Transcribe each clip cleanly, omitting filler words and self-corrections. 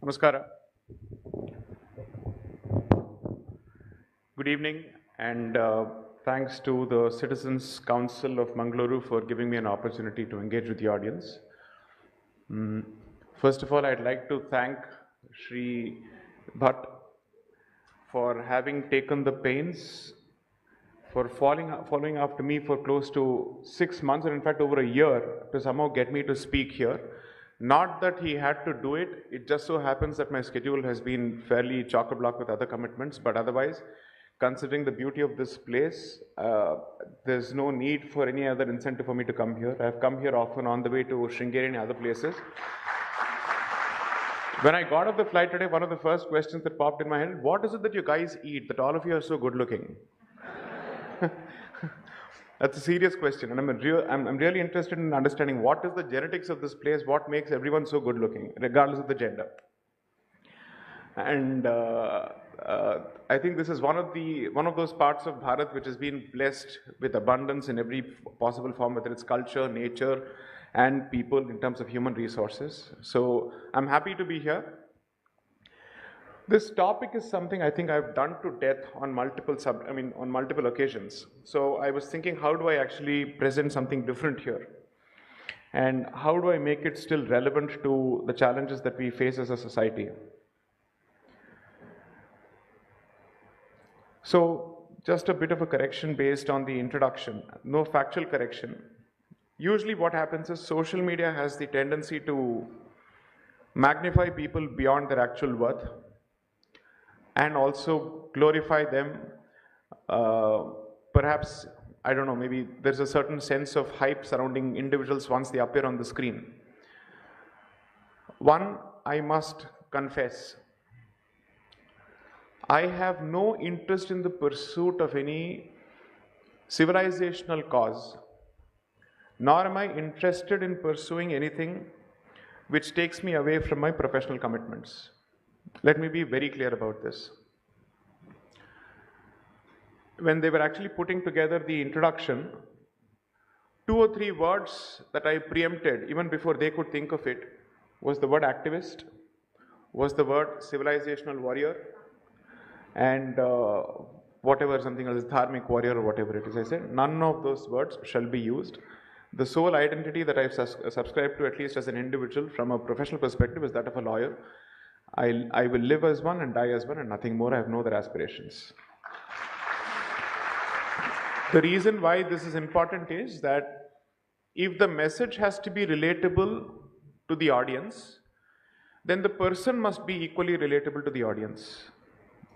Namaskara. Good evening, and thanks to the Citizens Council of Mangaluru for giving me an opportunity to engage with the audience. First of all, I'd like to thank Shri Bhatt for having taken the pains for following after me for close to 6 months, or in fact over a year, to somehow get me to speak here. Not that he had to do it, it just so happens that my schedule has been fairly chock-a-block with other commitments, but otherwise, considering the beauty of this place, there's no need for any other incentive for me to come here. I've come here often on the way to Sringeri and other places. When I got off the flight today, one of the first questions that popped in my head, what is it that you guys eat that all of you are so good looking? That's a serious question, and I'm really interested in understanding what is the genetics of this place, what makes everyone so good looking, regardless of the gender. And I think this is one of those parts of Bharat which has been blessed with abundance in every possible form, whether it's culture, nature, and people in terms of human resources. So I'm happy to be here. This topic is something I think I've done to death on multiple occasions. So I was thinking, how do I actually present something different here? And how do I make it still relevant to the challenges that we face as a society? So just a bit of a correction based on the introduction, no factual correction. Usually what happens is social media has the tendency to magnify people beyond their actual worth, and also glorify them. Perhaps, I don't know, maybe there's a certain sense of hype surrounding individuals once they appear on the screen. One, I must confess, I have no interest in the pursuit of any civilizational cause, nor am I interested in pursuing anything which takes me away from my professional commitments. Let me be very clear about this. When they were actually putting together the introduction, 2 or 3 words that I preempted even before they could think of it was the word activist, was the word civilizational warrior, and whatever, something else, dharmic warrior or whatever it is. I said none of those words shall be used. The sole identity that I've subscribed to, at least as an individual from a professional perspective, is that of a lawyer. I will live as one and die as one and nothing more. I have no other aspirations. The reason why this is important is that if the message has to be relatable to the audience, then the person must be equally relatable to the audience.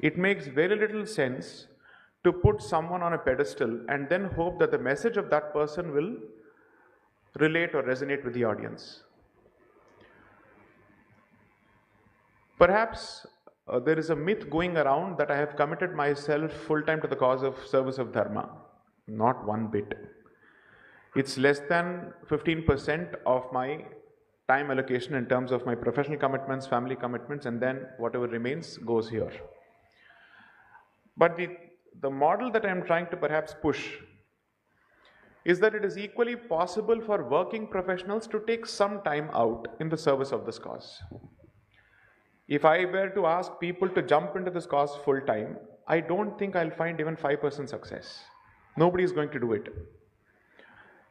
It makes very little sense to put someone on a pedestal and then hope that the message of that person will relate or resonate with the audience. Perhaps there is a myth going around that I have committed myself full-time to the cause of service of Dharma. Not one bit. It's less than 15% of my time allocation in terms of my professional commitments, family commitments, and then whatever remains goes here. But the model that I'm trying to perhaps push is that it is equally possible for working professionals to take some time out in the service of this cause. If I were to ask people to jump into this cause full time, I don't think I'll find even 5% success. Nobody is going to do it.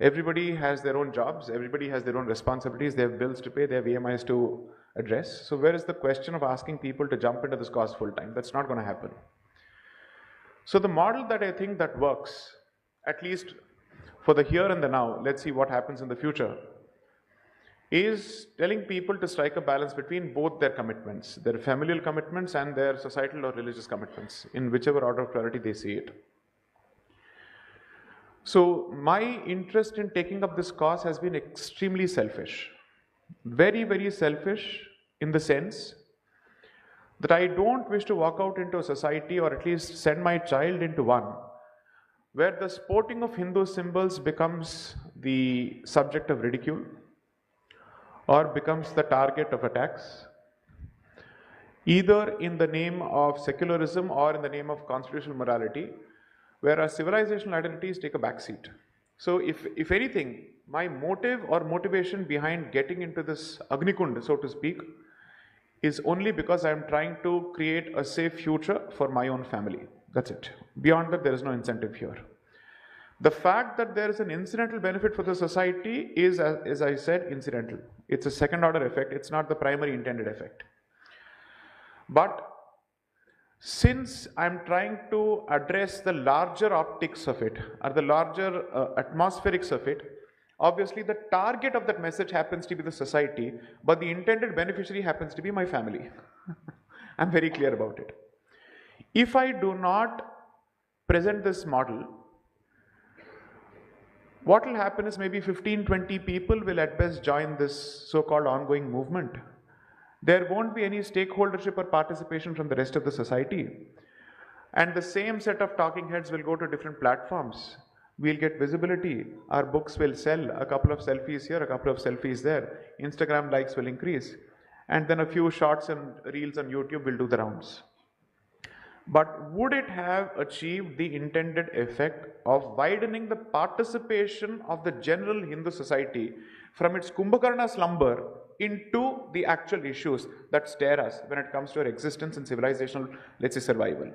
Everybody has their own jobs, everybody has their own responsibilities, they have bills to pay, they have EMIs to address. So where is the question of asking people to jump into this cause full time? That's not going to happen. So the model that I think that works, at least for the here and the now, let's see what happens in the future, is telling people to strike a balance between both their commitments, their familial commitments and their societal or religious commitments, in whichever order of priority they see it. So my interest in taking up this cause has been extremely selfish. Very, very selfish in the sense that I don't wish to walk out into a society, or at least send my child into one, where the sporting of Hindu symbols becomes the subject of ridicule or becomes the target of attacks, either in the name of secularism or in the name of constitutional morality, where our civilizational identities take a backseat. So if anything, my motive or motivation behind getting into this Agnikund, so to speak, is only because I am trying to create a safe future for my own family. That's it. Beyond that, there is no incentive here. The fact that there is an incidental benefit for the society is, as I said, incidental. It's a second order effect. It's not the primary intended effect. But since I'm trying to address the larger optics of it, or the larger atmospherics of it, obviously the target of that message happens to be the society, but the intended beneficiary happens to be my family. I'm very clear about it. If I do not present this model, what will happen is maybe 15-20 people will at best join this so-called ongoing movement. There won't be any stakeholdership or participation from the rest of the society. And the same set of talking heads will go to different platforms. We'll get visibility. Our books will sell. A couple of selfies here, a couple of selfies there. Instagram likes will increase. And then a few shorts and reels on YouTube will do the rounds. But would it have achieved the intended effect of widening the participation of the general Hindu society from its Kumbhakarna slumber into the actual issues that stare us when it comes to our existence and civilizational, let's say, survival?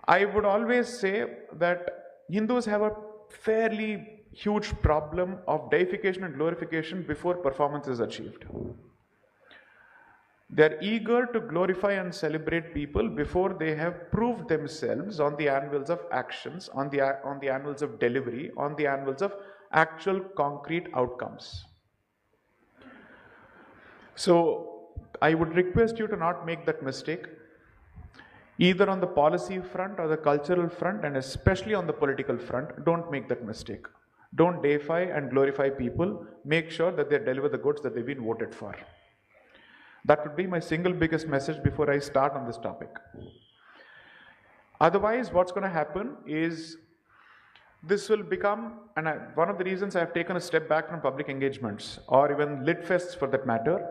I would always say that Hindus have a fairly huge problem of deification and glorification before performance is achieved. They are eager to glorify and celebrate people before they have proved themselves on the anvils of actions, on the anvils of delivery, on the anvils of actual concrete outcomes. So I would request you to not make that mistake, either on the policy front or the cultural front, and especially on the political front. Don't make that mistake. Don't deify and glorify people. Make sure that they deliver the goods that they've been voted for. That would be my single biggest message before I start on this topic. Otherwise, what's going to happen is this will become, and one of the reasons I've taken a step back from public engagements, or even lit fests for that matter,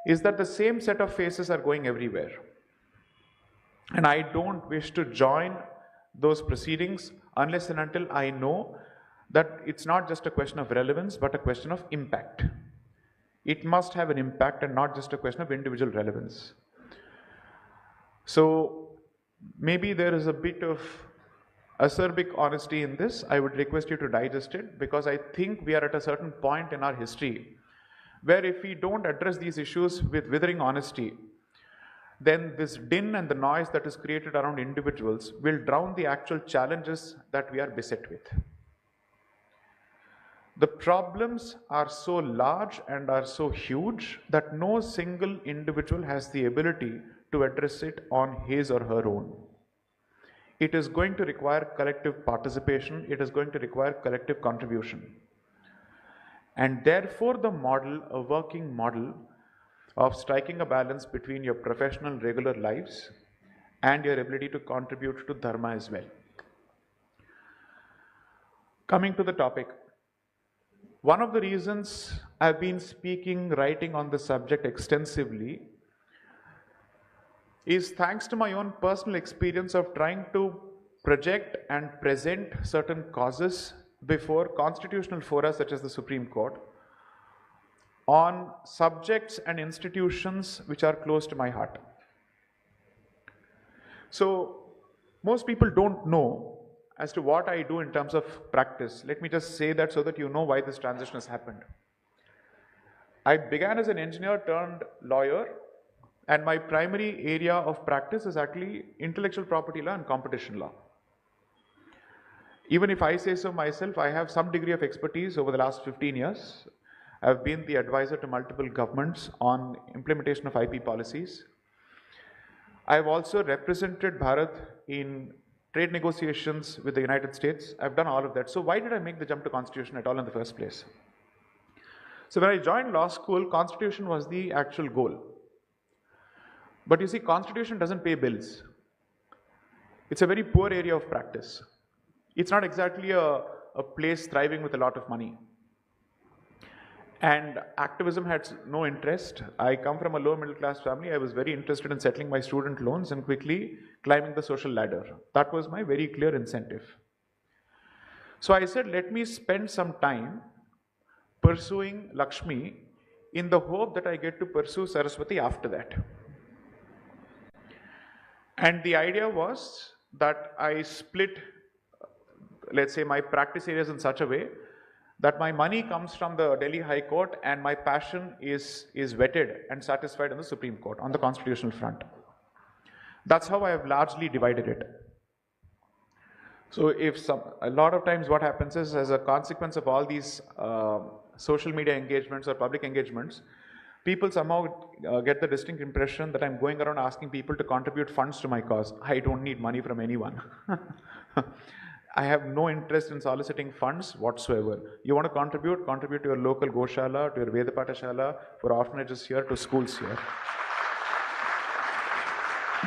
is that the same set of faces are going everywhere. And I don't wish to join those proceedings unless and until I know that it's not just a question of relevance, but a question of impact. It must have an impact and not just a question of individual relevance. So maybe there is a bit of acerbic honesty in this. I would request you to digest it, because I think we are at a certain point in our history where if we don't address these issues with withering honesty, then this din and the noise that is created around individuals will drown the actual challenges that we are beset with. The problems are so large and are so huge that no single individual has the ability to address it on his or her own. It is going to require collective participation. It is going to require collective contribution. And therefore, the model, a working model of striking a balance between your professional regular lives and your ability to contribute to dharma as well. Coming to the topic, one of the reasons I've been speaking, writing on the subject extensively is thanks to my own personal experience of trying to project and present certain causes before constitutional fora such as the Supreme Court on subjects and institutions which are close to my heart. So most people don't know as to what I do in terms of practice. Let me just say that so that you know why this transition has happened. I began as an engineer turned lawyer, and my primary area of practice is actually intellectual property law and competition law. Even if I say so myself, I have some degree of expertise over the last 15 years. I've been the advisor to multiple governments on implementation of IP policies. I've also represented Bharat in trade negotiations with the United States. I've done all of that. So why did I make the jump to Constitution at all in the first place? So when I joined law school, Constitution was the actual goal. But you see, Constitution doesn't pay bills. It's a very poor area of practice. It's not exactly a place thriving with a lot of money. And activism had no interest. I come from a low middle class family. I was very interested in settling my student loans and quickly climbing the social ladder. That was my very clear incentive. So I said, let me spend some time pursuing Lakshmi in the hope that I get to pursue Saraswati after that. And the idea was that I split, let's say, my practice areas in such a way that my money comes from the Delhi High Court and my passion is vetted and satisfied in the Supreme Court on the constitutional front. That's how I have largely divided it. So a lot of times what happens is, as a consequence of all these social media engagements or public engagements, people somehow get the distinct impression that I'm going around asking people to contribute funds to my cause. I don't need money from anyone. I have no interest in soliciting funds whatsoever. You want to contribute to your local Goshala, to your Vedapatashala, for orphanages here, to schools here.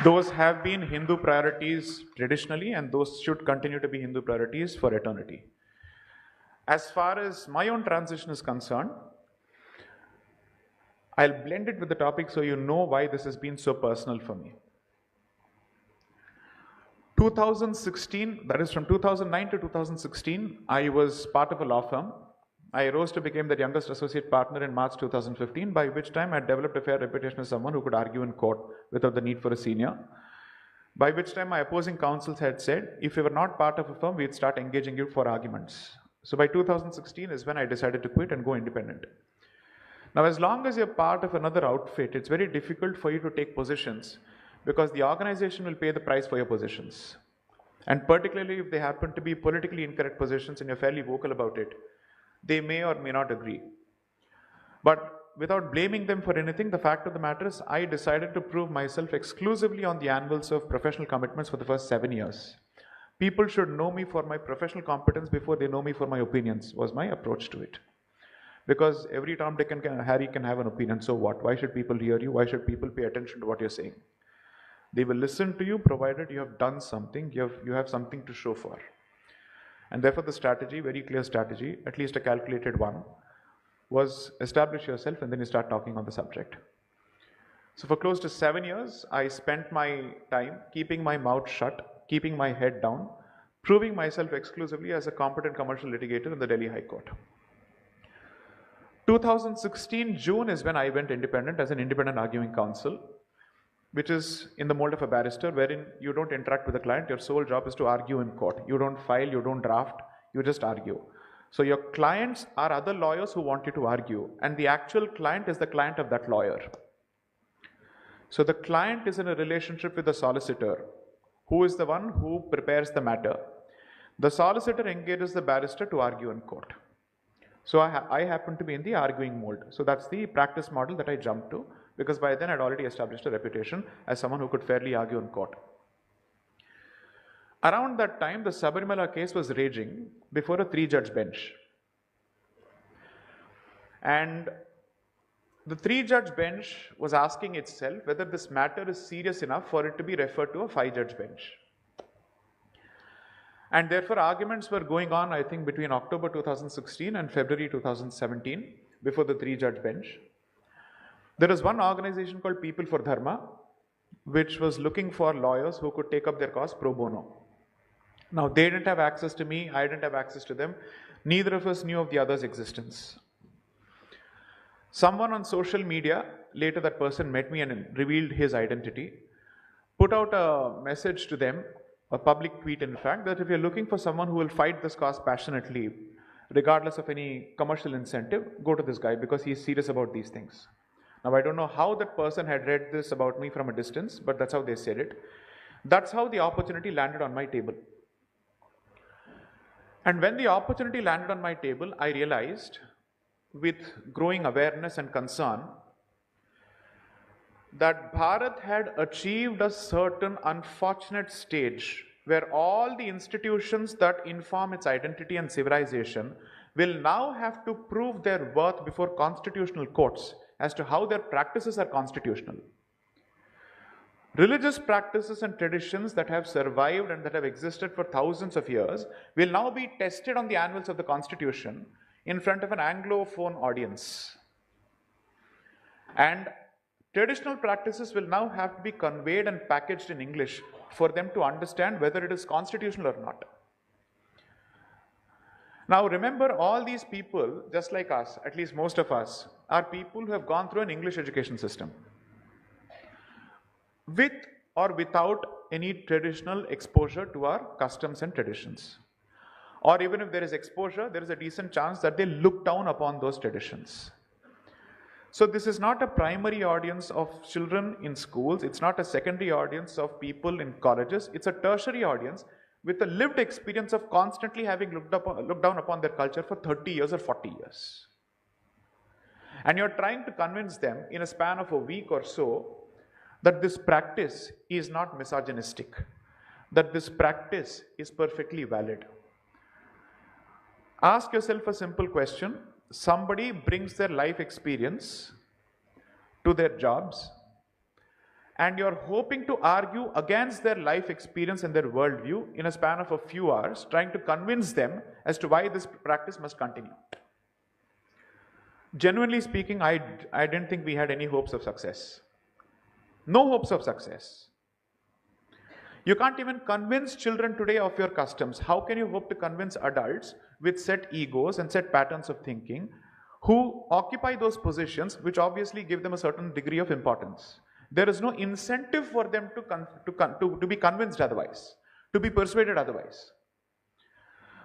Those have been Hindu priorities traditionally, and those should continue to be Hindu priorities for eternity. As far as my own transition is concerned, I'll blend it with the topic so you know why this has been so personal for me. 2016, that is from 2009 to 2016, I was part of a law firm. I rose to become the youngest associate partner in March 2015, by which time I had developed a fair reputation as someone who could argue in court without the need for a senior. By which time my opposing counsels had said, if you were not part of a firm, we'd start engaging you for arguments. So by 2016 is when I decided to quit and go independent. Now, as long as you're part of another outfit, it's very difficult for you to take positions because the organization will pay the price for your positions. And particularly if they happen to be politically incorrect positions and you're fairly vocal about it, they may or may not agree. But without blaming them for anything, the fact of the matter is I decided to prove myself exclusively on the anvils of professional commitments for the first 7 years. People should know me for my professional competence before they know me for my opinions, was my approach to it. Because every Tom, Dick and Harry can have an opinion, so what? Why should people hear you? Why should people pay attention to what you're saying? They will listen to you provided you have done something, you have something to show for. And therefore the strategy, very clear strategy, at least a calculated one, was establish yourself and then you start talking on the subject. So for close to 7 years, I spent my time keeping my mouth shut, keeping my head down, proving myself exclusively as a competent commercial litigator in the Delhi High Court. 2016 June is when I went independent as an independent arguing counsel, which is in the mold of a barrister, wherein you don't interact with the client. Your sole job is to argue in court. You don't file, you don't draft, you just argue. So your clients are other lawyers who want you to argue, and the actual client is the client of that lawyer. So the client is in a relationship with the solicitor, who is the one who prepares the matter. The solicitor engages the barrister to argue in court. So I happen to be in the arguing mold. So that's the practice model that I jumped to, because by then I'd already established a reputation as someone who could fairly argue in court. Around that time, the Sabarimala case was raging before a 3-judge bench. And the 3-judge bench was asking itself whether this matter is serious enough for it to be referred to a 5-judge bench. And therefore arguments were going on, I think, between October 2016 and February 2017 before the 3-judge bench. There was one organization called People for Dharma, which was looking for lawyers who could take up their cause pro bono. Now, they didn't have access to me, I didn't have access to them. Neither of us knew of the other's existence. Someone on social media, later that person met me and revealed his identity, put out a message to them, a public tweet in fact, that if you're looking for someone who will fight this cause passionately, regardless of any commercial incentive, go to this guy because he's serious about these things. Now, I don't know how that person had read this about me from a distance, but that's how they said it. That's how the opportunity landed on my table. And when the opportunity landed on my table, I realized, with growing awareness and concern, that Bharat had achieved a certain unfortunate stage where all the institutions that inform its identity and civilization will now have to prove their worth before constitutional courts as to how their practices are constitutional. Religious practices and traditions that have survived and that have existed for thousands of years will now be tested on the anvils of the Constitution in front of an Anglophone audience. And traditional practices will now have to be conveyed and packaged in English for them to understand whether it is constitutional or not. Now remember, all these people, just like us, at least most of us, are people who have gone through an English education system, with or without any traditional exposure to our customs and traditions. Or even if there is exposure, there is a decent chance that they look down upon those traditions. So this is not a primary audience of children in schools, it's not a secondary audience of people in colleges, it's a tertiary audience with a lived experience of constantly having looked down upon their culture for 30 years or 40 years. And you're trying to convince them in a span of a week or so that this practice is not misogynistic, that this practice is perfectly valid. Ask yourself a simple question. Somebody brings their life experience to their jobs, and you're hoping to argue against their life experience and their worldview in a span of a few hours, trying to convince them as to why this practice must continue. Genuinely speaking, I didn't think we had any hopes of success. No hopes of success. You can't even convince children today of your customs. How can you hope to convince adults with set egos and set patterns of thinking who occupy those positions which obviously give them a certain degree of importance? There is no incentive for them to be convinced otherwise, to be persuaded otherwise.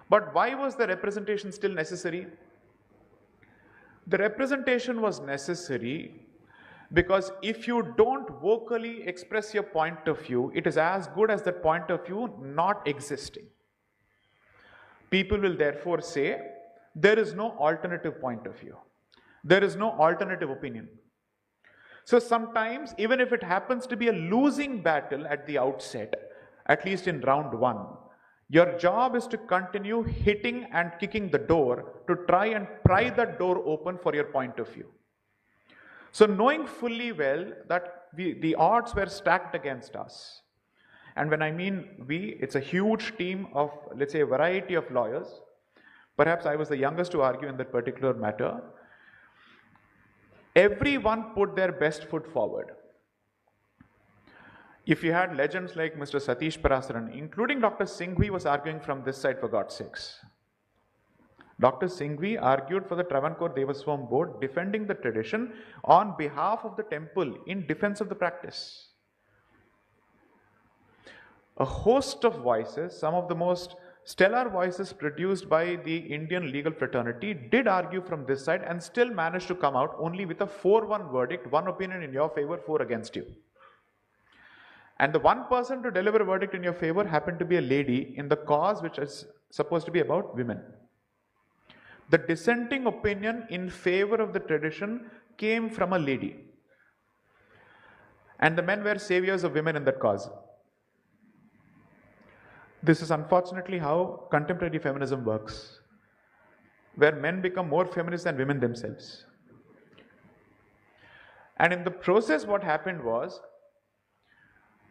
But why was the representation still necessary? The representation was necessary because if you don't vocally express your point of view, it is as good as that point of view not existing. People will therefore say, there is no alternative point of view. There is no alternative opinion. So sometimes, even if it happens to be a losing battle at the outset, at least in round one, your job is to continue hitting and kicking the door to try and pry that door open for your point of view. So knowing fully well that the odds were stacked against us, and when I mean we, it's a huge team of, let's say, a variety of lawyers. Perhaps I was the youngest to argue in that particular matter. Everyone put their best foot forward. If you had legends like Mr. Satish Parasaran, including Dr. Singhvi was arguing from this side, for God's sakes. Dr. Singhvi argued for the Travancore Devaswam board, defending the tradition on behalf of the temple in defense of the practice. A host of voices, some of the most stellar voices produced by the Indian legal fraternity, did argue from this side and still managed to come out only with a 4-1 verdict, one opinion in your favor, 4 against you. And the one person to deliver a verdict in your favor happened to be a lady in the cause which is supposed to be about women. The dissenting opinion in favor of the tradition came from a lady. And the men were saviors of women in that cause. This is unfortunately how contemporary feminism works, where men become more feminist than women themselves. And in the process, what happened was,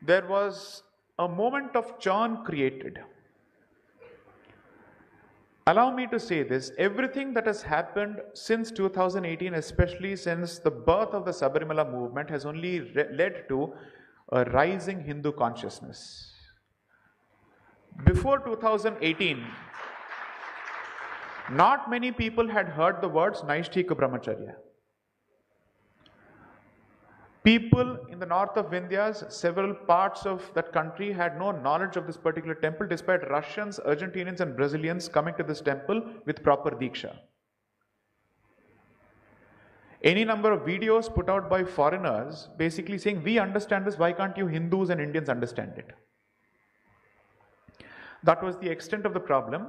there was a moment of churn created. Allow me to say this, everything that has happened since 2018, especially since the birth of the Sabarimala movement, has only led to a rising Hindu consciousness. Before 2018, not many people had heard the words Naishthika Brahmacharya. People in the north of Vindhyas, several parts of that country had no knowledge of this particular temple, despite Russians, Argentinians and Brazilians coming to this temple with proper Diksha. Any number of videos put out by foreigners basically saying, we understand this, why can't you Hindus and Indians understand it? That was the extent of the problem.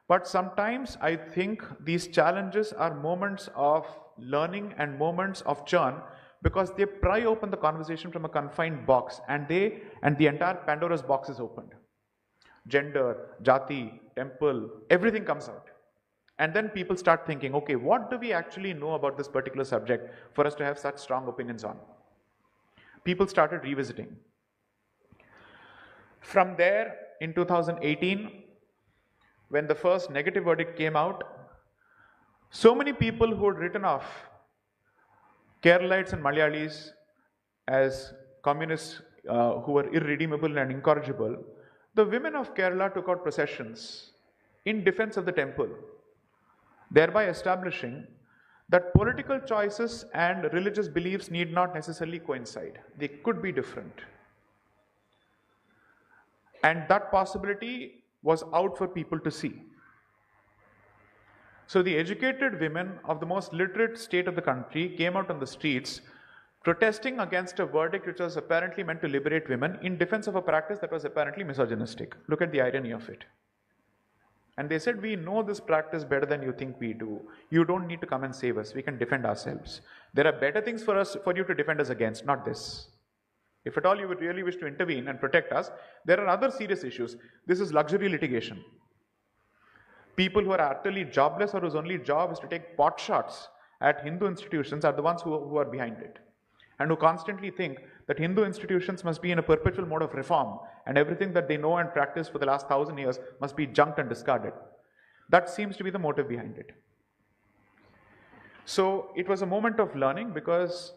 But sometimes I think these challenges are moments of learning and moments of churn, because they pry open the conversation from a confined box, and the entire Pandora's box is opened. Gender, jati, temple, everything comes out. And then people start thinking, okay, what do we actually know about this particular subject for us to have such strong opinions on? People started revisiting. From there, in 2018, when the first negative verdict came out, so many people who had written off Keralites and Malayalis as communists who were irredeemable and incorrigible, the women of Kerala took out processions in defense of the temple. thereby establishing that political choices and religious beliefs need not necessarily coincide. They could be different. And that possibility was out for people to see. So the educated women of the most literate state of the country came out on the streets protesting against a verdict which was apparently meant to liberate women in defense of a practice that was apparently misogynistic. Look at the irony of it. And they said, we know this practice better than you think we do. You don't need to come and save us. We can defend ourselves. There are better things for you to defend us against, not this. If at all you would really wish to intervene and protect us, there are other serious issues. This is luxury litigation. People who are utterly jobless or whose only job is to take pot shots at Hindu institutions are the ones who are behind it, and who constantly think that Hindu institutions must be in a perpetual mode of reform and everything that they know and practice for the last 1,000 years must be junked and discarded. That seems to be the motive behind it. So it was a moment of learning because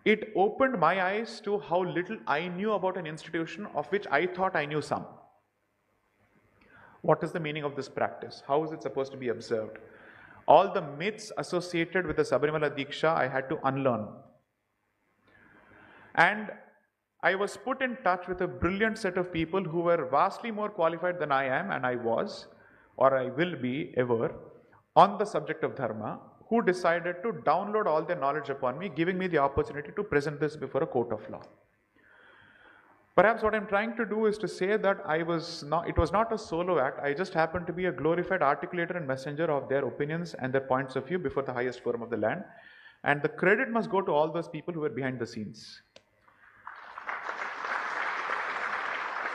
it opened my eyes to how little I knew about an institution of which I thought I knew some. What is the meaning of this practice? How is it supposed to be observed? All the myths associated with the Sabarimala Diksha I had to unlearn. And I was put in touch with a brilliant set of people who were vastly more qualified than I am, and I was, or I will be ever, on the subject of dharma, who decided to download all their knowledge upon me, giving me the opportunity to present this before a court of law. Perhaps what I'm trying to do is to say that it was not a solo act. I just happened to be a glorified articulator and messenger of their opinions and their points of view before the highest forum of the land. And the credit must go to all those people who were behind the scenes.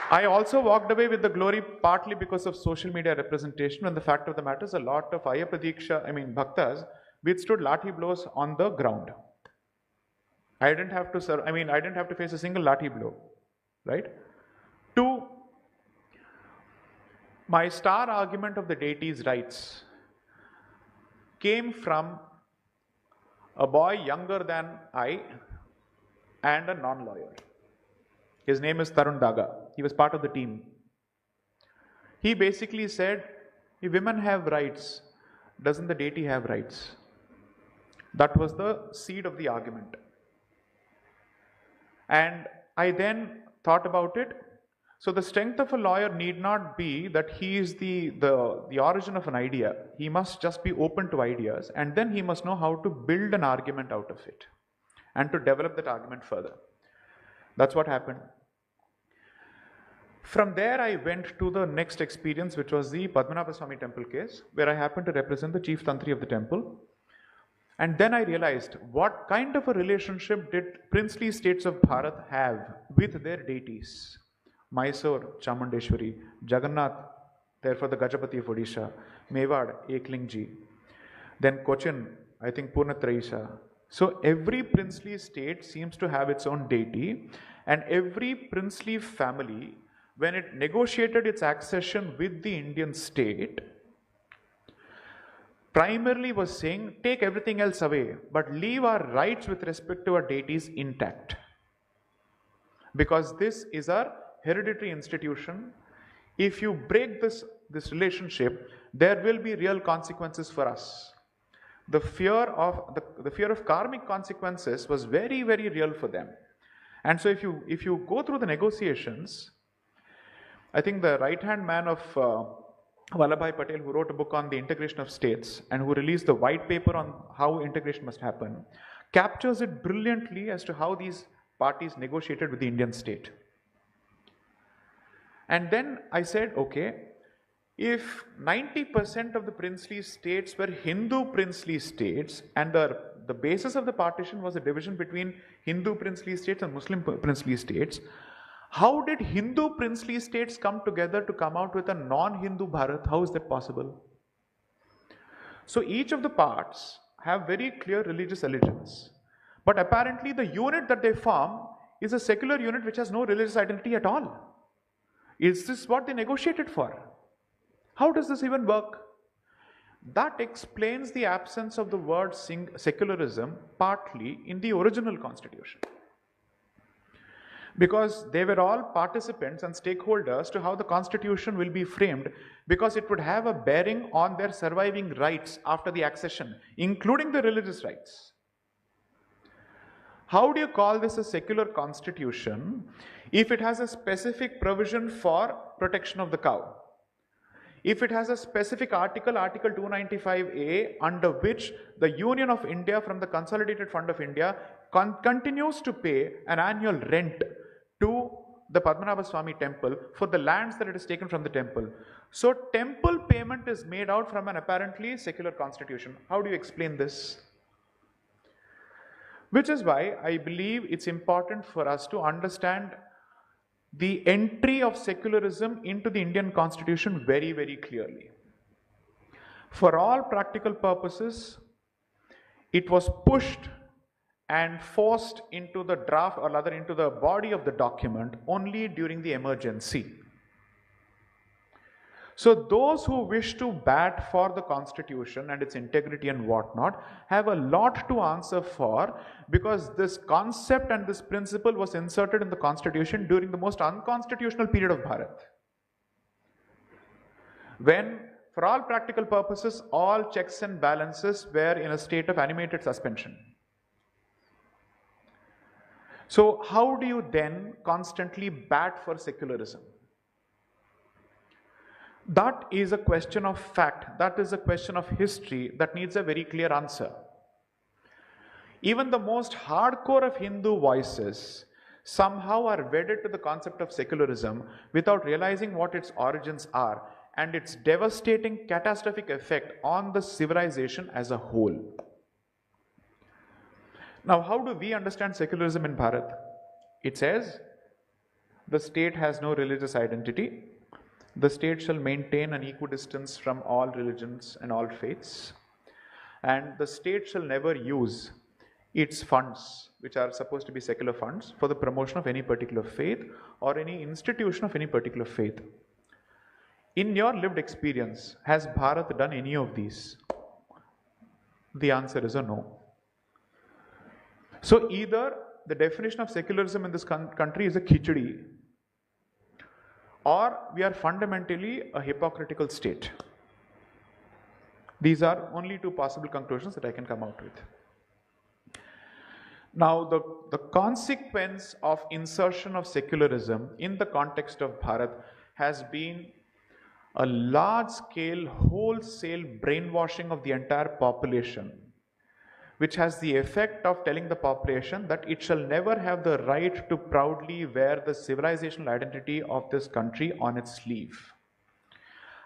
I also walked away with the glory partly because of social media representation, and the fact of the matter is a lot of bhaktas withstood lathi blows on the ground. I didn't have to face a single lathi blow. Right? 2, my star argument of the deity's rights came from a boy younger than I and a non-lawyer. His name is Tarun Daga. He was part of the team. He basically said, if women have rights, doesn't the deity have rights? That was the seed of the argument. And I then thought about it. So the strength of a lawyer need not be that he is the origin of an idea. He must just be open to ideas, and then he must know how to build an argument out of it and to develop that argument further. That's what happened. From there I went to the next experience, which was the Padmanabha Swami temple case, where I happened to represent the chief tantri of the temple. And then I realized what kind of a relationship did princely states of Bharat have with their deities. Mysore, Chamundeshwari, Jagannath, therefore the Gajapati of Odisha, Mewad, Eklingji, then Cochin, I think Purnatraisha. So every princely state seems to have its own deity, and every princely family, when it negotiated its accession with the Indian state, primarily was saying, take everything else away, but leave our rights with respect to our deities intact. Because this is our hereditary institution. If you break this relationship, there will be real consequences for us. The fear of karmic consequences was very, very real for them. And so if you go through the negotiations, I think the right-hand man of Vallabhbhai Patel, who wrote a book on the integration of states and who released the white paper on how integration must happen, captures it brilliantly as to how these parties negotiated with the Indian state. And then I said, okay, if 90% of the princely states were Hindu princely states, and the basis of the partition was a division between Hindu princely states and Muslim princely states, how did Hindu princely states come together to come out with a non-Hindu Bharat? How is that possible? So each of the parts have very clear religious allegiance. But apparently the unit that they form is a secular unit which has no religious identity at all. Is this what they negotiated for? How does this even work? That explains the absence of the word secularism partly in the original constitution. because they were all participants and stakeholders to how the constitution will be framed, because it would have a bearing on their surviving rights after the accession, including the religious rights. How do you call this a secular constitution if it has a specific provision for protection of the cow? If it has a specific article, Article 295A, under which the Union of India from the Consolidated Fund of India continues to pay an annual rent to the Padmanabha Swami temple for the lands that it is taken from the temple. So temple payment is made out from an apparently secular constitution. How do you explain this? Which is why I believe it's important for us to understand the entry of secularism into the Indian constitution very, very clearly. For all practical purposes, it was pushed and forced into the draft, or rather into the body of the document, only during the emergency. So those who wish to bat for the constitution and its integrity and whatnot have a lot to answer for, because this concept and this principle was inserted in the constitution during the most unconstitutional period of Bharat, when for all practical purposes all checks and balances were in a state of animated suspension. So how do you then constantly bat for secularism? That is a question of fact, that is a question of history that needs a very clear answer. Even the most hardcore of Hindu voices somehow are wedded to the concept of secularism without realizing what its origins are and its devastating, catastrophic effect on the civilization as a whole. Now, how do we understand secularism in Bharat? It says, the state has no religious identity. The state shall maintain an equidistance from all religions and all faiths. And the state shall never use its funds, which are supposed to be secular funds, for the promotion of any particular faith or any institution of any particular faith. In your lived experience, has Bharat done any of these? The answer is a no. So either the definition of secularism in this country is a khichdi, or we are fundamentally a hypocritical state. These are only two possible conclusions that I can come out with. Now, the consequence of insertion of secularism in the context of Bharat has been a large-scale, wholesale brainwashing of the entire population, which has the effect of telling the population that it shall never have the right to proudly wear the civilizational identity of this country on its sleeve.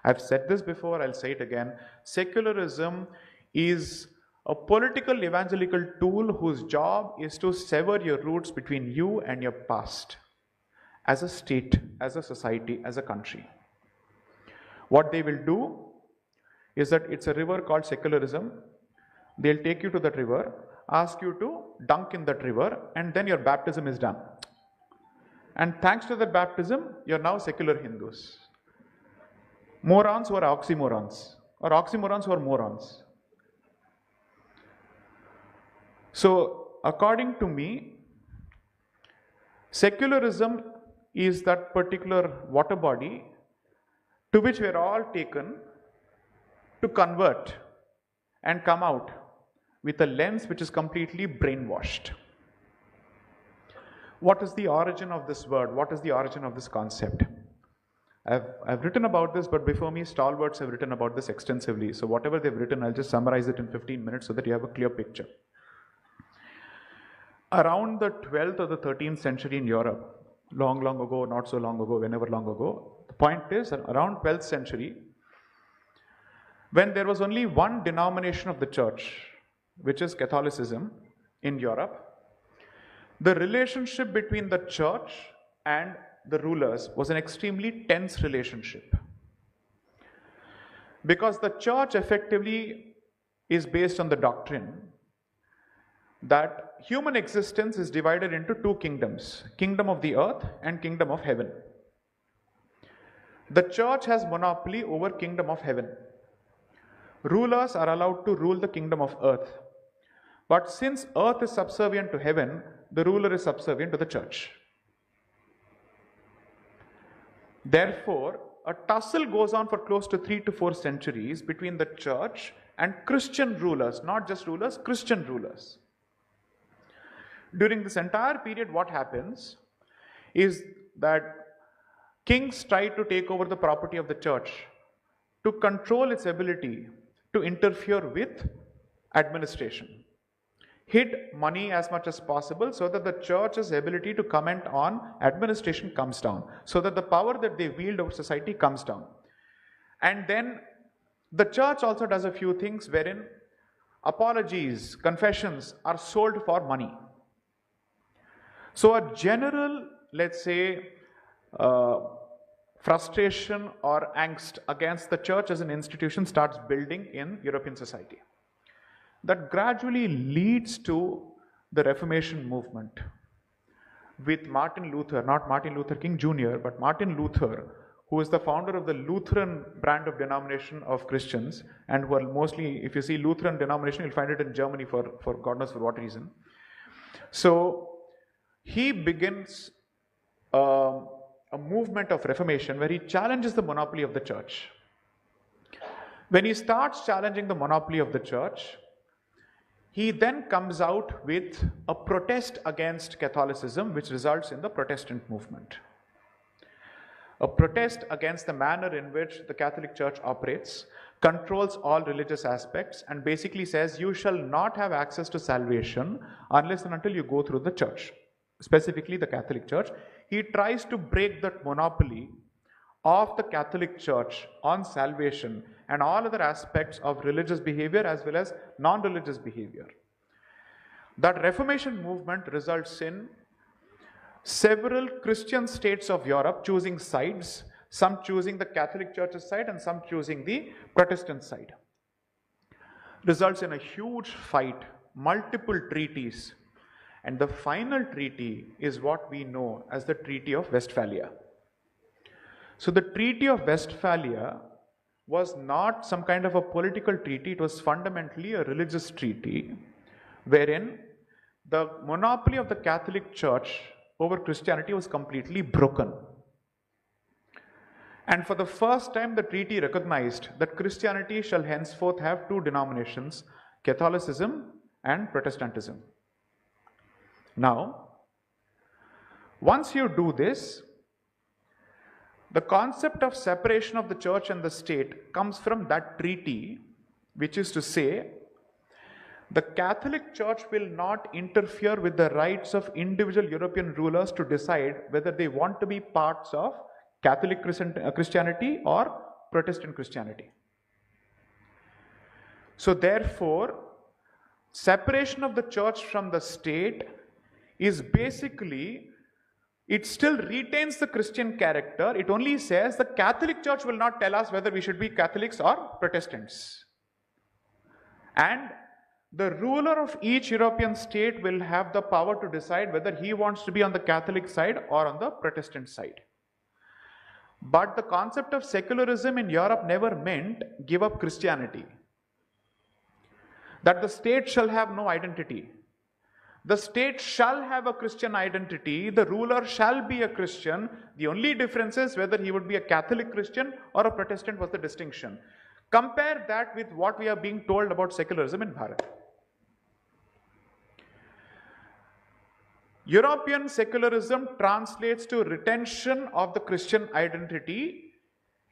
I've said this before, I'll say it again. Secularism is a political evangelical tool whose job is to sever your roots between you and your past, as a state, as a society, as a country. What they will do is that it's a river called secularism. They'll take you to that river, ask you to dunk in that river, and then your baptism is done. And thanks to that baptism, you're now secular Hindus. Morons who are oxymorons, or oxymorons who are morons. So, according to me, secularism is that particular water body to which we are all taken to convert and come out with a lens which is completely brainwashed. What is the origin of this word? What is the origin of this concept? I've written about this, but before me, stalwarts have written about this extensively. So whatever they've written, I'll just summarize it in 15 minutes so that you have a clear picture. Around the 12th or the 13th century in Europe, long ago, not so long ago, whenever long ago, the point is around 12th century, when there was only one denomination of the church, which is Catholicism in Europe, the relationship between the church and the rulers was an extremely tense relationship. Because the church effectively is based on the doctrine that human existence is divided into two kingdoms, kingdom of the earth and kingdom of heaven. The church has monopoly over kingdom of heaven. Rulers are allowed to rule the kingdom of earth. But since earth is subservient to heaven, the ruler is subservient to the church. Therefore, a tussle goes on for close to 3 to 4 centuries between the church and Christian rulers, not just rulers, Christian rulers. During this entire period, what happens is that kings try to take over the property of the church to control its ability to interfere with administration. Hid money as much as possible so that the church's ability to comment on administration comes down, so that the power that they wield over society comes down. And then the church also does a few things wherein apologies, confessions are sold for money. So a general, let's say, frustration or angst against the church as an institution starts building in European society. That gradually leads to the Reformation movement with Martin Luther, not Martin Luther King Jr., but Martin Luther, who is the founder of the Lutheran brand of denomination of Christians, and who are mostly, if you see Lutheran denomination, you'll find it in Germany for God knows for what reason. So he begins a movement of Reformation where he challenges the monopoly of the church. When he starts challenging the monopoly of the church, he then comes out with a protest against Catholicism, which results in the Protestant movement. A protest against the manner in which the Catholic Church operates, controls all religious aspects, and basically says you shall not have access to salvation unless and until you go through the church, specifically the Catholic Church. He tries to break that monopoly of the Catholic Church on salvation and all other aspects of religious behavior as well as non-religious behavior. That Reformation movement results in several Christian states of Europe choosing sides, some choosing the Catholic Church's side and some choosing the Protestant side. Results in a huge fight, multiple treaties, and the final treaty is what we know as the Treaty of Westphalia. So the Treaty of Westphalia was not some kind of a political treaty, it was fundamentally a religious treaty wherein the monopoly of the Catholic Church over Christianity was completely broken. And for the first time, the treaty recognized that Christianity shall henceforth have two denominations, Catholicism and Protestantism. Now, once you do this, the concept of separation of the church and the state comes from that treaty, which is to say, the Catholic Church will not interfere with the rights of individual European rulers to decide whether they want to be parts of Catholic Christianity or Protestant Christianity. So therefore, separation of the church from the state is basically, it still retains the Christian character. It only says the Catholic Church will not tell us whether we should be Catholics or Protestants. And the ruler of each European state will have the power to decide whether he wants to be on the Catholic side or on the Protestant side. But the concept of secularism in Europe never meant give up Christianity. That the state shall have no identity. The state shall have a Christian identity, the ruler shall be a Christian. The only difference is whether he would be a Catholic Christian or a Protestant was the distinction. Compare that with what we are being told about secularism in Bharat. European secularism translates to retention of the Christian identity.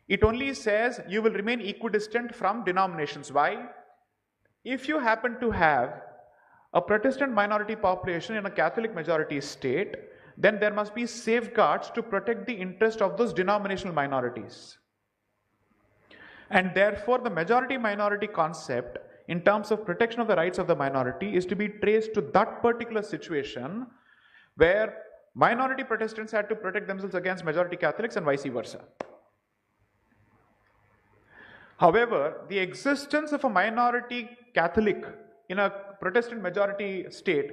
It only says you will remain equidistant from denominations. Why? If you happen to have a Protestant minority population in a Catholic majority state, then there must be safeguards to protect the interest of those denominational minorities. And therefore, the majority-minority concept in terms of protection of the rights of the minority is to be traced to that particular situation where minority Protestants had to protect themselves against majority Catholics and vice versa. However, the existence of a minority Catholic in a Protestant majority state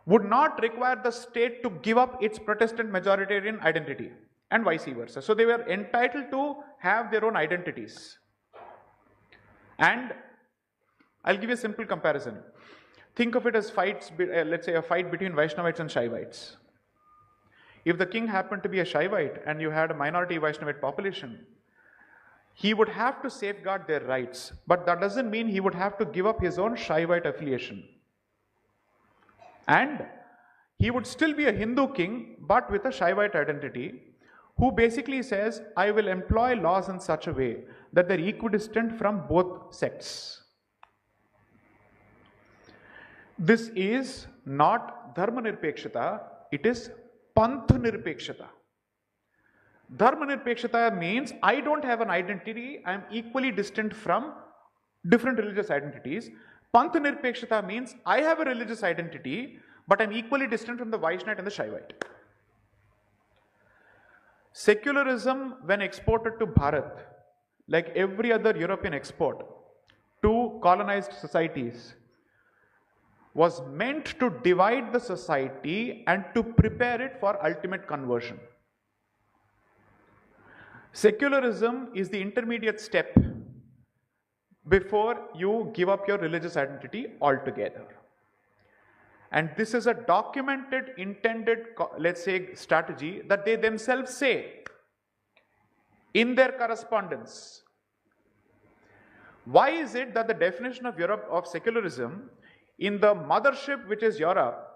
would not require the state to give up its Protestant majoritarian identity and vice versa. So they were entitled to have their own identities. And I'll give you a simple comparison. Think of it as fights, let's say a fight between Vaishnavites and Shaivites. If the king happened to be a Shaivite and you had a minority Vaishnavite population, he would have to safeguard their rights, but that doesn't mean he would have to give up his own Shaivite affiliation. And he would still be a Hindu king, but with a Shaivite identity, who basically says, I will employ laws in such a way that they're equidistant from both sects. This is not Dharma Nirpekshata, it is Panth Nirpekshata. Dharma Nirpekshata means I don't have an identity, I am equally distant from different religious identities. Panth Nirpekshata means I have a religious identity, but I am equally distant from the Vaishnavite and the Shaivite. Secularism, when exported to Bharat, like every other European export to colonized societies, was meant to divide the society and to prepare it for ultimate conversion. Secularism is the intermediate step before you give up your religious identity altogether. And this is a documented, intended, let's say, strategy that they themselves say in their correspondence. Why is it that the definition of Europe of secularism in the mothership, which is Europe,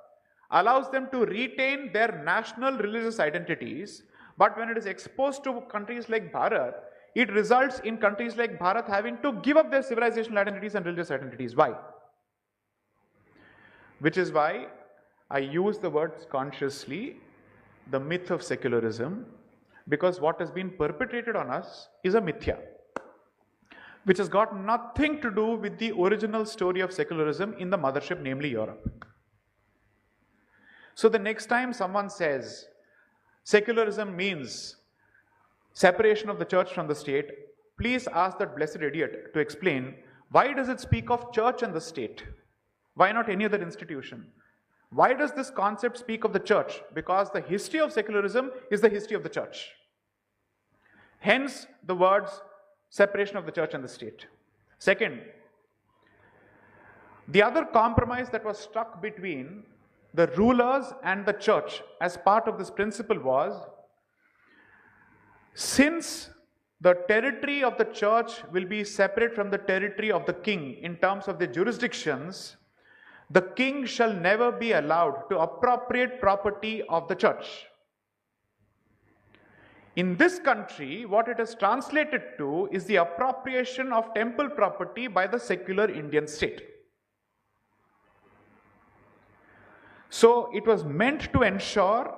allows them to retain their national religious identities, but when it is exposed to countries like Bharat, it results in countries like Bharat having to give up their civilizational identities and religious identities? Why? Which is why I use the words consciously, the myth of secularism, because what has been perpetrated on us is a mithya, which has got nothing to do with the original story of secularism in the mothership, namely Europe. So the next time someone says secularism means separation of the church from the state, please ask that blessed idiot to explain why does it speak of church and the state? Why not any other institution? Why does this concept speak of the church? Because the history of secularism is the history of the church. Hence the words separation of the church and the state. Second, the other compromise that was struck between the rulers and the church as part of this principle was, since the territory of the church will be separate from the territory of the king in terms of the jurisdictions, the king shall never be allowed to appropriate property of the church. In this country, what it is translated to is the appropriation of temple property by the secular Indian state. So it was meant to ensure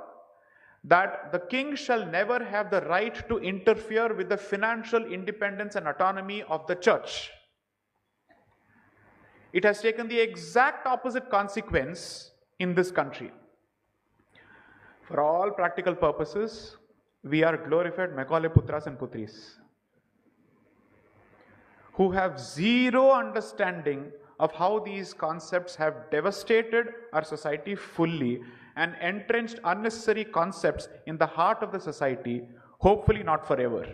that the king shall never have the right to interfere with the financial independence and autonomy of the church. It has taken the exact opposite consequence in this country. For all practical purposes, we are glorified Macaulay Putras and Putris who have zero understanding of how these concepts have devastated our society fully and entrenched unnecessary concepts in the heart of the society, hopefully not forever.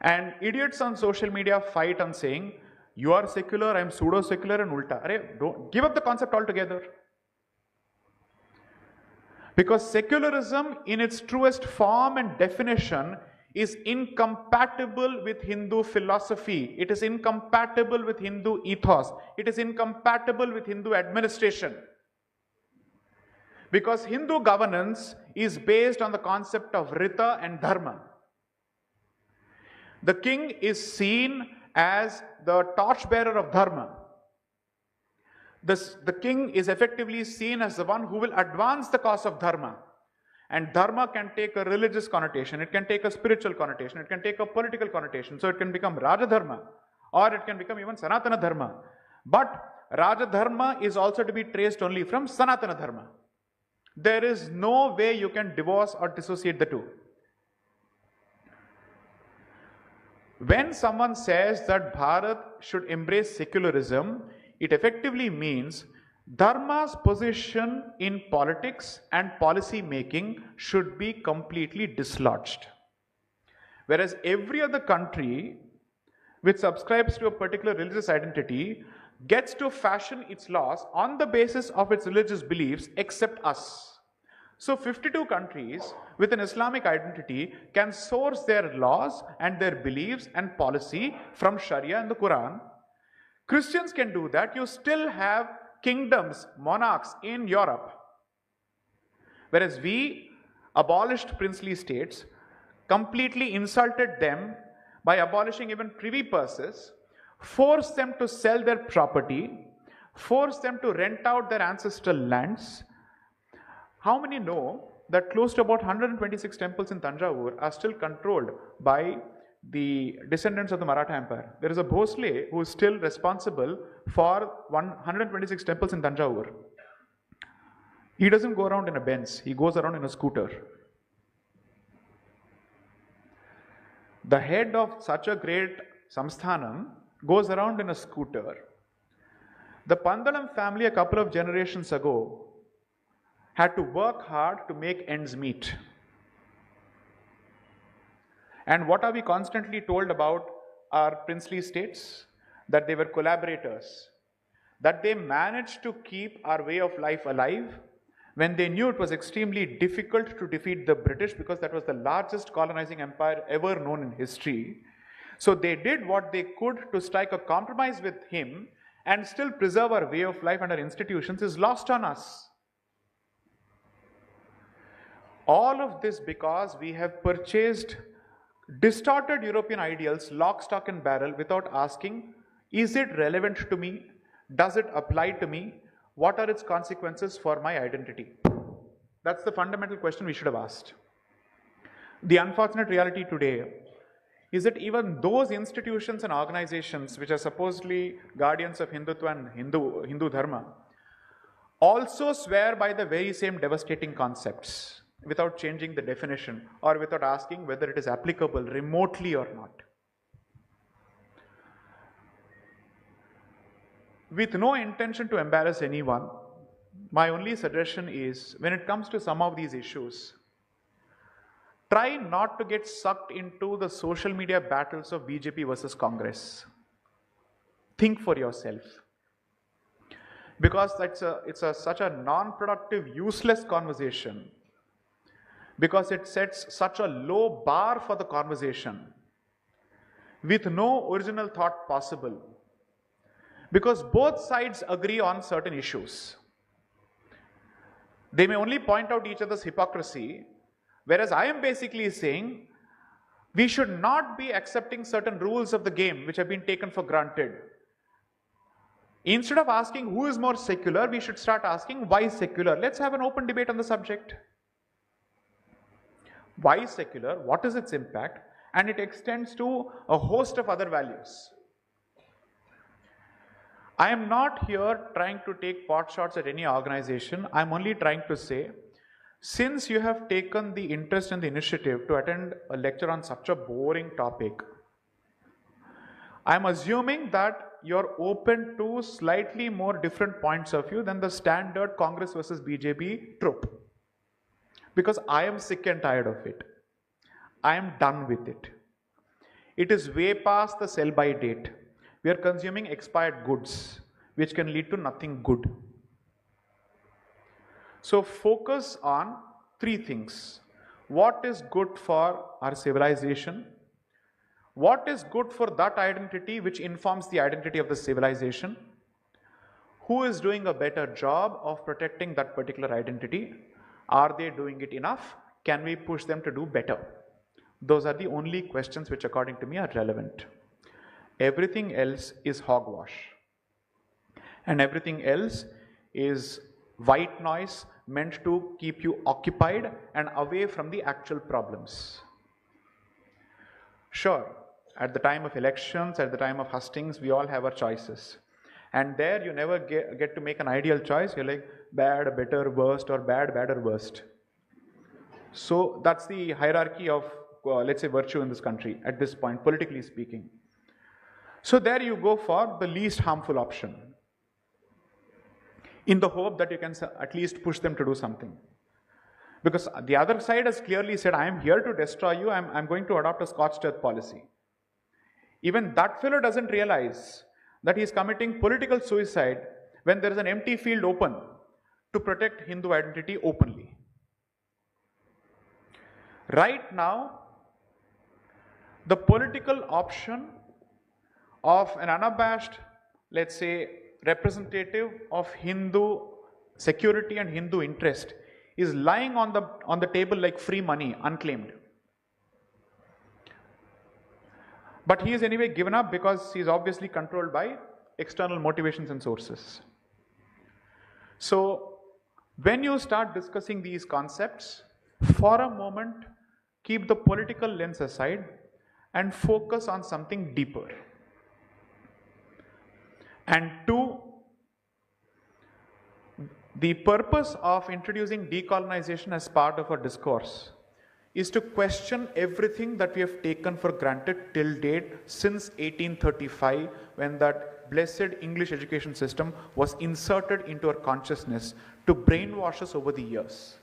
And idiots on social media fight on saying, you are secular, I am pseudo-secular and ulta. Don't give up the concept altogether. Because secularism in its truest form and definition is incompatible with Hindu philosophy. It is incompatible with Hindu ethos. It is incompatible with Hindu administration. Because Hindu governance is based on the concept of Rita and Dharma. The king is seen as the torchbearer of Dharma. The king is effectively seen as the one who will advance the cause of Dharma. And Dharma can take a religious connotation, it can take a spiritual connotation, it can take a political connotation. So it can become Raja Dharma, or it can become even Sanatana Dharma. But Raja Dharma is also to be traced only from Sanatana Dharma. There is no way you can divorce or dissociate the two. When someone says that Bharat should embrace secularism, it effectively means Dharma's position in politics and policy making should be completely dislodged. Whereas every other country which subscribes to a particular religious identity, gets to fashion its laws on the basis of its religious beliefs except us. So 52 countries with an Islamic identity can source their laws and their beliefs and policy from Sharia and the Quran. Christians can do that. You still have kingdoms, monarchs in Europe. Whereas we abolished princely states, completely insulted them by abolishing even privy purses, forced them to sell their property, forced them to rent out their ancestral lands. How many know that close to about 126 temples in Tanjavur are still controlled by the descendants of the Maratha Empire? There is a Bhosle who is still responsible for 126 temples in Tanjavur. He doesn't go around in a Benz, he goes around in a scooter. The head of such a great samsthanam goes around in a scooter. The Pandalam family a couple of generations ago had to work hard to make ends meet. And what are we constantly told about our princely states? That they were collaborators, that they managed to keep our way of life alive when they knew it was extremely difficult to defeat the British, because that was the largest colonizing empire ever known in history. So they did what they could to strike a compromise with him and still preserve our way of life and our institutions is lost on us. All of this because we have purchased distorted European ideals lock, stock and barrel without asking, is it relevant to me? Does it apply to me? What are its consequences for my identity? That's the fundamental question we should have asked. The unfortunate reality today is that even those institutions and organizations which are supposedly guardians of Hindutva and Hindu Dharma also swear by the very same devastating concepts without changing the definition or without asking whether it is applicable remotely or not. With no intention to embarrass anyone, my only suggestion is, when it comes to some of these issues, try not to get sucked into the social media battles of BJP versus Congress. Think for yourself. Because it's such a non-productive, useless conversation. Because it sets such a low bar for the conversation with no original thought possible. Because both sides agree on certain issues. They may only point out each other's hypocrisy, whereas I am basically saying we should not be accepting certain rules of the game which have been taken for granted. Instead of asking who is more secular, we should start asking why secular. Let's have an open debate on the subject. Why secular? What is its impact? And it extends to a host of other values. I am not here trying to take pot shots at any organization. I am only trying to say, since you have taken the interest and the initiative to attend a lecture on such a boring topic, I am assuming that you are open to slightly more different points of view than the standard Congress versus BJP trope. Because I am sick and tired of it. I am done with it. It is way past the sell-by date. We are consuming expired goods, which can lead to nothing good. So focus on three things. What is good for our civilization? What is good for that identity which informs the identity of the civilization? Who is doing a better job of protecting that particular identity? Are they doing it enough? Can we push them to do better? Those are the only questions which, according to me, are relevant. Everything else is hogwash. And everything else is white noise meant to keep you occupied and away from the actual problems. Sure, at the time of elections, at the time of hustings, we all have our choices. And there you never get to make an ideal choice. You're like bad, better, worst, or bad, better, worst. So that's the hierarchy of, let's say, virtue in this country at this point, politically speaking. So there you go for the least harmful option, in the hope that you can at least push them to do something. Because the other side has clearly said, I am here to destroy you, I'm going to adopt a scorched earth policy. Even that fellow doesn't realize that he is committing political suicide when there is an empty field open to protect Hindu identity openly. Right now, the political option of an unabashed, let's say, representative of Hindu security and Hindu interest is lying on the table like free money, unclaimed. But he is anyway given up because he is obviously controlled by external motivations and sources. So, when you start discussing these concepts, for a moment, keep the political lens aside and focus on something deeper. And two, the purpose of introducing decolonization as part of our discourse is to question everything that we have taken for granted till date since 1835, when that blessed English education system was inserted into our consciousness to brainwash us over the years.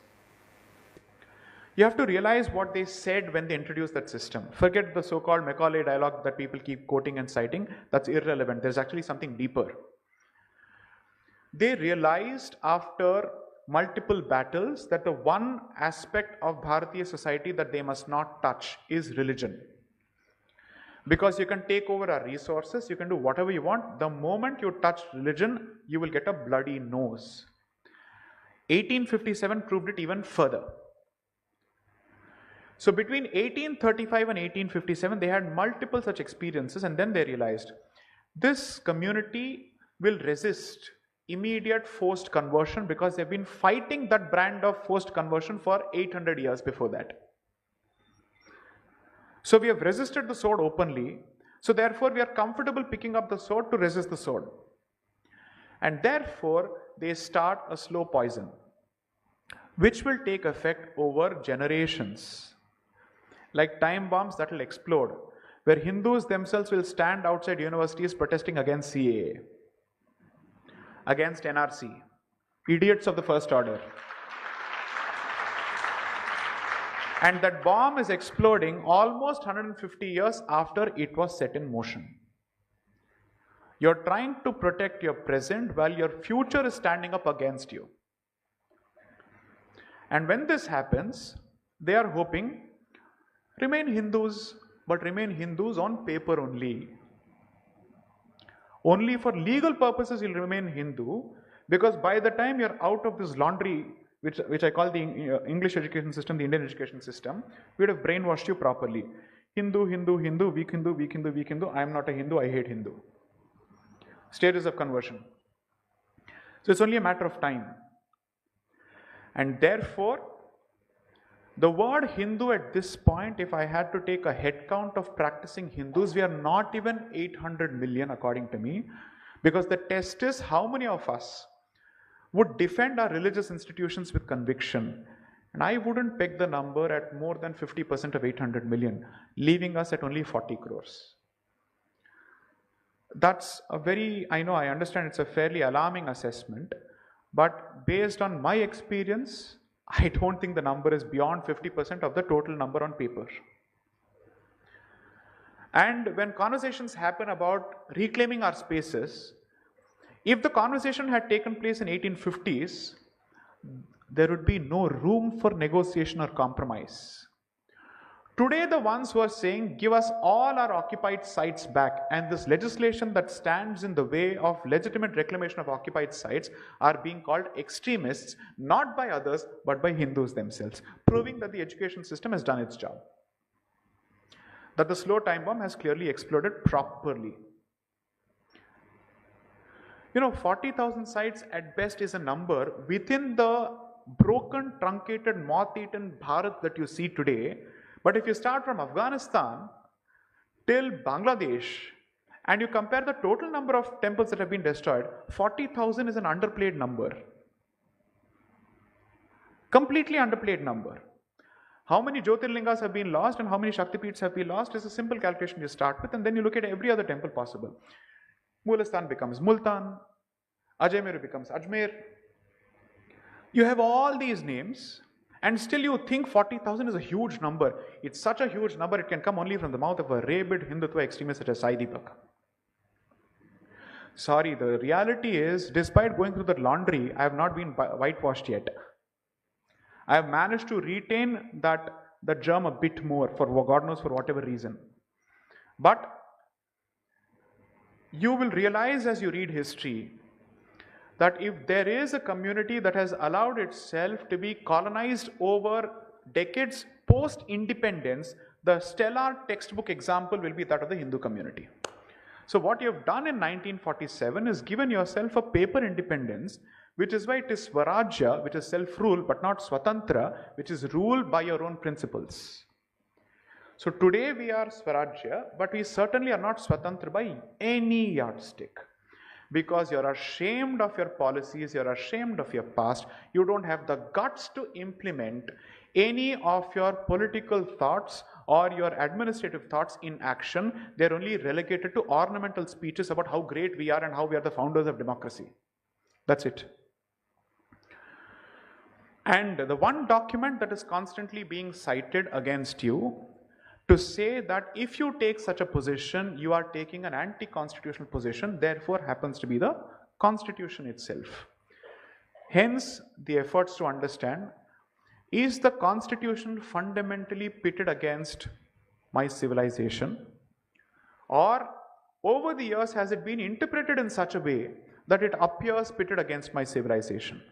You have to realize what they said when they introduced that system. Forget the so-called Macaulay dialogue that people keep quoting and citing. That's irrelevant. There's actually something deeper. They realized after multiple battles that the one aspect of Bharatiya society that they must not touch is religion. Because you can take over our resources, you can do whatever you want. The moment you touch religion, you will get a bloody nose. 1857 proved it even further. So between 1835 and 1857, they had multiple such experiences, and then they realized this community will resist immediate forced conversion because they've been fighting that brand of forced conversion for 800 years before that. So we have resisted the sword openly, so therefore we are comfortable picking up the sword to resist the sword. And therefore they start a slow poison, which will take effect over generations. Like time bombs that will explode, where Hindus themselves will stand outside universities protesting against CAA, against NRC, idiots of the first order. And that bomb is exploding almost 150 years after it was set in motion. You're trying to protect your present while your future is standing up against you. And when this happens, they are hoping, remain Hindus, but remain Hindus on paper only. Only for legal purposes you'll remain Hindu, because by the time you're out of this laundry, which I call the English education system, the Indian education system, we would have brainwashed you properly. Hindu, Hindu, Hindu, weak Hindu, weak Hindu, weak Hindu. I am not a Hindu, I hate Hindu. Stages of conversion. So it's only a matter of time. And therefore, the word Hindu at this point, if I had to take a head count of practicing Hindus, we are not even 800 million according to me, because the test is how many of us would defend our religious institutions with conviction. And I wouldn't peg the number at more than 50% of 800 million, leaving us at only 40 crores. That's a I understand it's a fairly alarming assessment, but based on my experience, I don't think the number is beyond 50% of the total number on paper. And when conversations happen about reclaiming our spaces, if the conversation had taken place in 1850s, there would be no room for negotiation or compromise. Today, the ones who are saying, give us all our occupied sites back, and this legislation that stands in the way of legitimate reclamation of occupied sites are being called extremists, not by others, but by Hindus themselves, proving that the education system has done its job. That the slow time bomb has clearly exploded properly. 40,000 sites at best is a number within the broken, truncated, moth-eaten Bharat that you see today. But if you start from Afghanistan till Bangladesh and you compare the total number of temples that have been destroyed, 40,000 is an underplayed number. Completely underplayed number. How many Jyotirlingas have been lost and how many Shaktipeeths have been lost is a simple calculation you start with, and then you look at every other temple possible. Mulastan becomes Multan, Ajmer becomes Ajmer. You have all these names, and still you think 40,000 is a huge number. It's such a huge number, it can come only from the mouth of a rabid Hindutva extremist such as Sai Deepak. Sorry, the reality is, despite going through the laundry, I have not been whitewashed yet. I have managed to retain that germ a bit more, for God knows for whatever reason. But you will realize as you read history that if there is a community that has allowed itself to be colonized over decades post-independence, the stellar textbook example will be that of the Hindu community. So what you have done in 1947 is given yourself a paper independence, which is why it is Swarajya, which is self-rule, but not Swatantra, which is ruled by your own principles. So today we are Swarajya, but we certainly are not Swatantra by any yardstick. Because you're ashamed of your policies, you're ashamed of your past, you don't have the guts to implement any of your political thoughts or your administrative thoughts in action. They're only relegated to ornamental speeches about how great we are and how we are the founders of democracy. That's it. And the one document that is constantly being cited against you to say that if you take such a position, you are taking an anti-constitutional position, therefore happens to be the Constitution itself. Hence, the efforts to understand, is the Constitution fundamentally pitted against my civilization? Or over the years has it been interpreted in such a way that it appears pitted against my civilization?